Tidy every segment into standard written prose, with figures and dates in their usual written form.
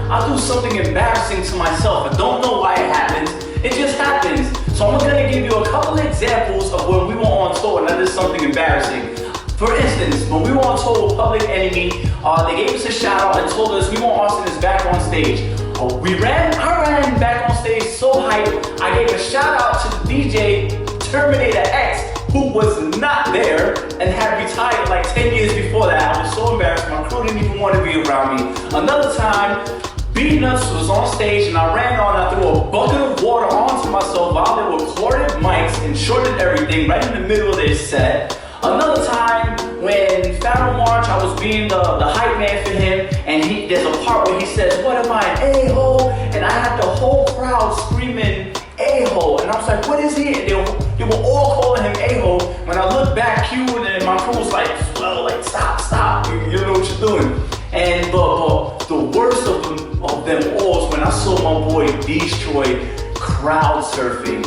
I'll do something embarrassing to myself. I don't know why it happens. It just happens. So I'm gonna give you a couple of examples of when we were on tour and I did something embarrassing. For instance, when we were on tour with Public Enemy, they gave us a shout out and told us we want Austin is back on stage. I ran back on stage so hyped. I gave a shout out to the DJ Terminator X, who was not there and had retired like 10 years before that. I was so embarrassed, my crew didn't even want to be around me. Another time, B-Nuts was on stage and I ran on, I threw a bucket of water onto myself while they were corded mics and shorted everything right in the middle of their set. Another time, when Pharaoh March, I was being the hype man for him, and there's a part where he says, "What am I, an a-hole?" And I had the whole crowd screaming, "A-hole," and I was like, "What is he?" And they were all calling him a-hole. When I looked back, Q and my crew was like, "Well, like stop, you know what you're doing." And the worst of them all is when I saw my boy Destroy crowd surfing.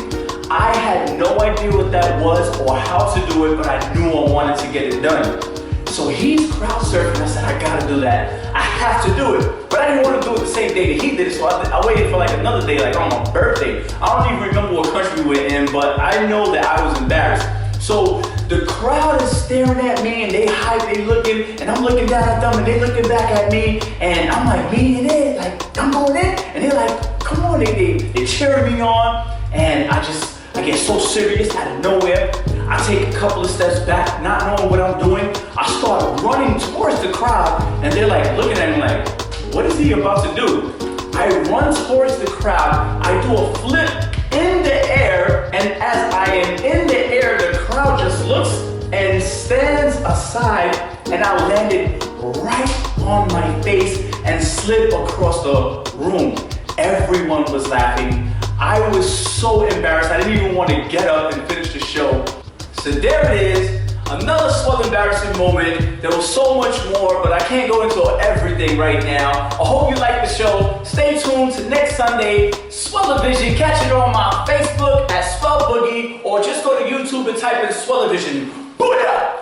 I had no idea what that was or how to do it, but I knew I wanted to get it done. So he's crowd surfing. I said, I gotta do that. I have to do it. But I didn't want to do it the same day that he did it, so I waited for like another day, like on my birthday. I don't even remember what country we were in, but I know that I was embarrassed. So the crowd is staring at me and they hype, they looking, and I'm looking down at them and they looking back at me, and I'm like, me and it, like, I'm going in, and they're like, come on, they cheering me on, and I get so serious out of nowhere. I take a couple of steps back, not knowing what I'm doing. I start running towards the crowd, and they're like looking at me like, what is he about to do? I run towards the crowd, I do a flip in the air, and as I am in the air, the crowd just looks and stands aside, and I landed right on my face and slid across the room. Everyone was laughing. I was so embarrassed, I didn't even want to get up and finish the show. So there it is, another swell embarrassing moment. There was so much more, but I can't go into everything right now. I hope you like the show. Stay tuned to next Sunday, Swelevision. Catch it on my Facebook at Swell Boogie, or just go to YouTube and type in Swelevision. Booyah!